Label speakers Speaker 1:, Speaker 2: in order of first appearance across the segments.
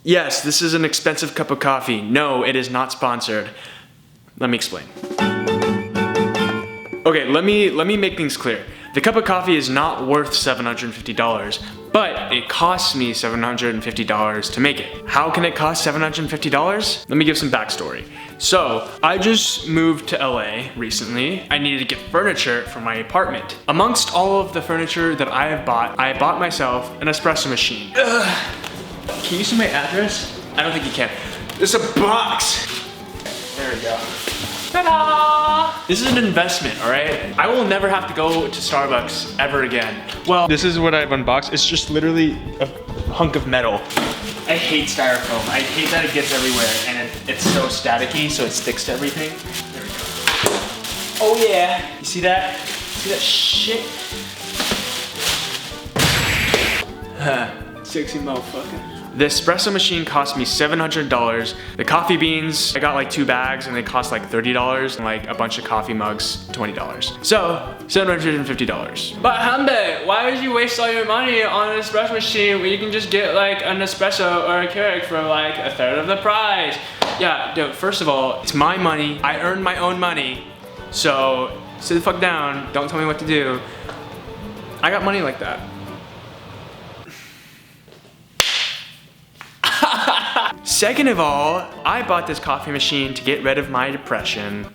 Speaker 1: Yes, this is an expensive cup of coffee. No, it is not sponsored. Let me explain. Okay, let me make things clear. The cup of coffee is not worth $750, but it costs me $750 to make it. How can it cost $750? Let me give some backstory. So, I just moved to LA recently. I needed to get furniture for my apartment. Amongst all of the furniture that I bought myself an espresso machine. Can you see my address? I don't think you can. There's a box. There we go. Ta-da! This is an investment, all right? I will never have to go to Starbucks ever again. Well, this is what I've unboxed. It's just literally a hunk of metal. I hate styrofoam. I hate that it gets everywhere and it's so staticky, so it sticks to everything. There we go. Oh yeah, you see that? See that shit? Sexy motherfucker. The espresso machine cost me $700. The coffee beans, I got like 2 bags and they cost like $30, and like a bunch of coffee mugs, $20. So, $750. But Hanbei, why would you waste all your money on an espresso machine when you can just get like an espresso or a Keurig for like a third of the price? Yeah, dude, first of all, it's my money. I earned my own money. So, sit the fuck down. Don't tell me what to do. I got money like that. Second of all, I bought this coffee machine to get rid of my depression.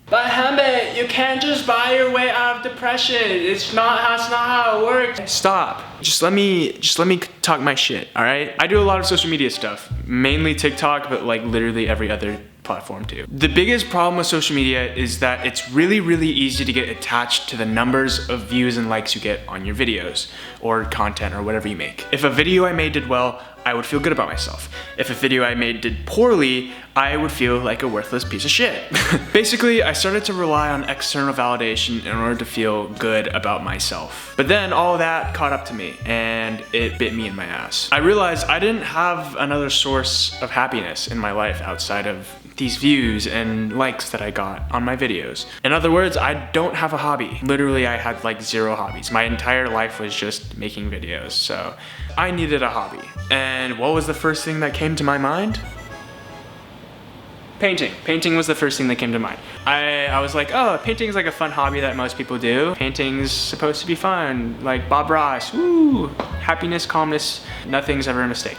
Speaker 1: But Hanbei, you can't just buy your way out of depression. That's not how it works. Stop. Just let me talk my shit, all right? I do a lot of social media stuff, mainly TikTok, but like literally every other platform too. The biggest problem with social media is that it's really, really easy to get attached to the numbers of views and likes you get on your videos or content or whatever you make. If a video I made did well, I would feel good about myself. If a video I made did poorly, I would feel like a worthless piece of shit. Basically, I started to rely on external validation in order to feel good about myself. But then all of that caught up to me and it bit me in my ass. I realized I didn't have another source of happiness in my life outside of these views and likes that I got on my videos. In other words, I don't have a hobby. Literally, I had like 0 hobbies. My entire life was just making videos, so I needed a hobby. And what was the first thing that came to my mind? Painting. Painting was the first thing that came to mind. I was like, oh, painting's like a fun hobby that most people do. Painting's supposed to be fun, like Bob Ross, woo! Happiness, calmness, nothing's ever a mistake.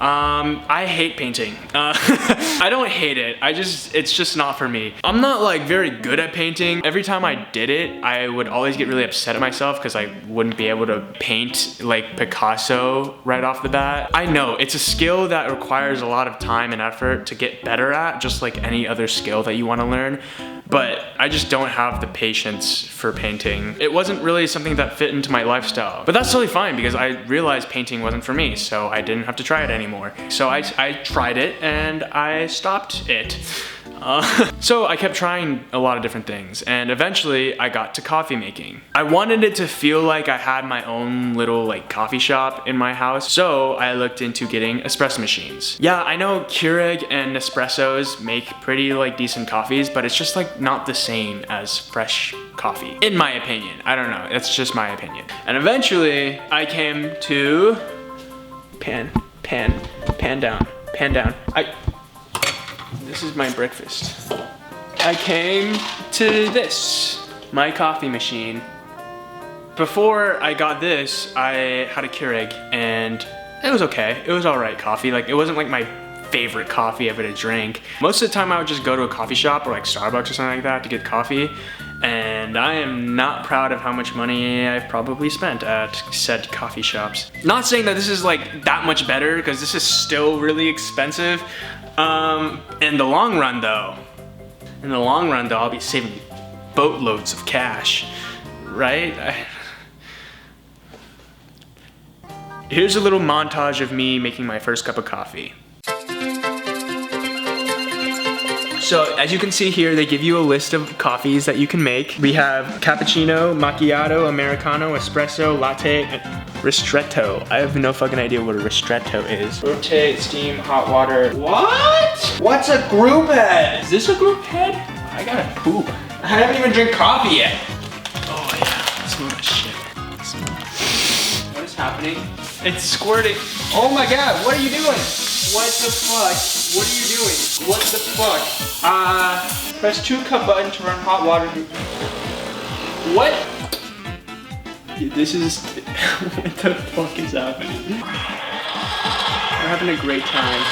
Speaker 1: I hate painting. I don't hate it. It's just not for me. I'm not like very good at painting. Every time I did it, I would always get really upset at myself because I wouldn't be able to paint like Picasso right off the bat. I know it's a skill that requires a lot of time and effort to get better at, just like any other skill that you want to learn. But I just don't have the patience for painting. It wasn't really something that fit into my lifestyle. But that's totally fine because I realized painting wasn't for me, so I didn't have to try it anymore. So I tried it and I stopped it. So I kept trying a lot of different things and eventually I got to coffee making. I wanted it to feel like I had my own little like coffee shop in my house, so I looked into getting espresso machines. Yeah, I know Keurig and Nespressos make pretty like decent coffees, but it's just like not the same as fresh coffee, in my opinion. I don't know, it's just my opinion. And eventually I came to pan down. This is my breakfast. I came to this, my coffee machine. Before I got this, I had a Keurig and it was okay. It was alright coffee. Like, it wasn't like my favorite coffee ever to drink. Most of the time I would just go to a coffee shop or like Starbucks or something like that to get coffee. And I am not proud of how much money I've probably spent at said coffee shops. Not saying that this is like that much better, because this is still really expensive. In the long run though, I'll be saving boatloads of cash, right? Here's a little montage of me making my first cup of coffee. So as you can see here, they give you a list of coffees that you can make. We have cappuccino, macchiato, americano, espresso, latte, and ristretto. I have no fucking idea what a ristretto is. Rotate, steam, hot water. What? What's a group head? Is this a group head? I gotta poop. I haven't even drank coffee yet. Oh yeah, smell that shit. What is happening? It's squirting. Oh my god, what are you doing? What the fuck? What are you doing? What the fuck? Press 2 cup button to run hot water. What? This is, what the fuck is happening? We're having a great time.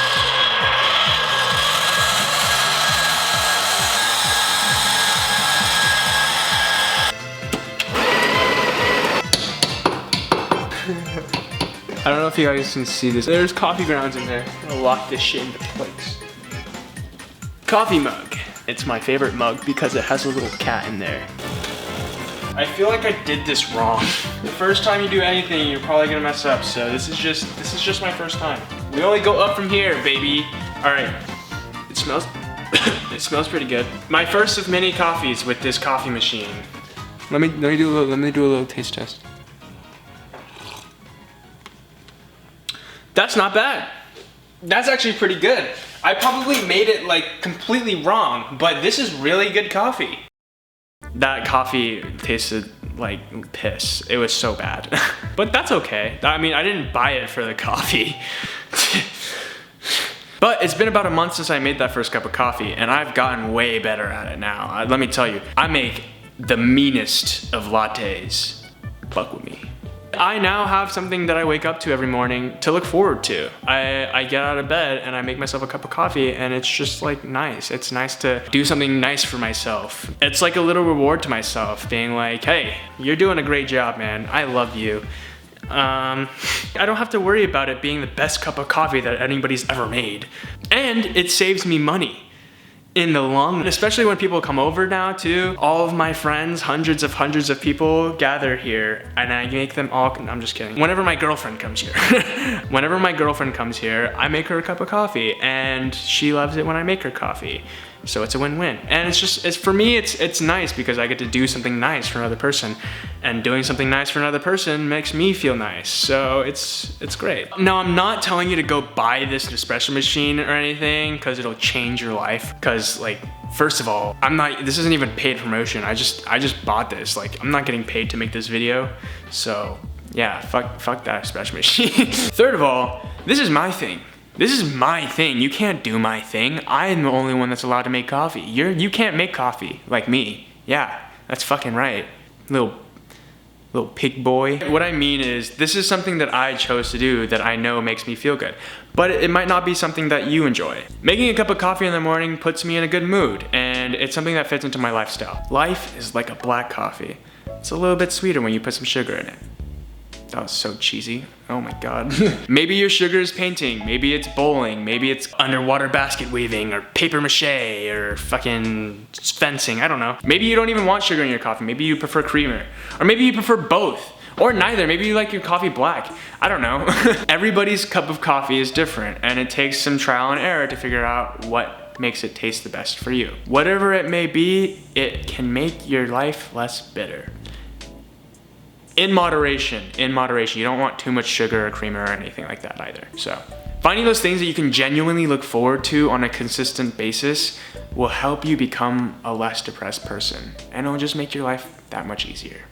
Speaker 1: I don't know if you guys can see this. There's coffee grounds in there. I'm gonna lock this shit into place. Coffee mug. It's my favorite mug because it has a little cat in there. I feel like I did this wrong. The first time you do anything, you're probably gonna mess up. So this is just my first time. We only go up from here, baby. All right. It smells. It smells pretty good. My first of many coffees with this coffee machine. Let me do a little taste test. That's not bad. That's actually pretty good. I probably made it like completely wrong, but this is really good coffee. That coffee tasted like piss. It was so bad. But that's okay. I mean, I didn't buy it for the coffee. But it's been about a month since I made that first cup of coffee, and I've gotten way better at it now. Let me tell you, I make the meanest of lattes. Fuck with me. I now have something that I wake up to every morning to look forward to. I get out of bed and I make myself a cup of coffee, and it's just like nice. It's nice to do something nice for myself. It's like a little reward to myself, being like, hey, you're doing a great job, man. I love you. I don't have to worry about it being the best cup of coffee that anybody's ever made. And it saves me money in the long run, especially when people come over now too. All of my friends, hundreds of people gather here, and I make them all, I'm just kidding. Whenever my girlfriend comes here, I make her a cup of coffee, and she loves it when I make her coffee. So it's a win-win. And it's for me, it's nice because I get to do something nice for another person, and doing something nice for another person makes me feel nice. So it's great. Now, I'm not telling you to go buy this espresso machine or anything because it'll change your life. Because like, first of all, this isn't even paid promotion. I just bought this. Like, I'm not getting paid to make this video. So yeah, fuck that espresso machine. Third of all, this is my thing. This is my thing. You can't do my thing. I'm the only one that's allowed to make coffee. You can't make coffee like me. Yeah, that's fucking right. Little pig boy. What I mean is, this is something that I chose to do that I know makes me feel good. But it might not be something that you enjoy. Making a cup of coffee in the morning puts me in a good mood, and it's something that fits into my lifestyle. Life is like a black coffee. It's a little bit sweeter when you put some sugar in it. That was so cheesy. Oh my God. Maybe your sugar is painting, maybe it's bowling, maybe it's underwater basket weaving, or paper mache, or fucking fencing, I don't know. Maybe you don't even want sugar in your coffee, maybe you prefer creamer. Or maybe you prefer both, or neither, maybe you like your coffee black. I don't know. Everybody's cup of coffee is different, and it takes some trial and error to figure out what makes it taste the best for you. Whatever it may be, it can make your life less bitter. In moderation. You don't want too much sugar or creamer or anything like that either. So finding those things that you can genuinely look forward to on a consistent basis will help you become a less depressed person, and it'll just make your life that much easier.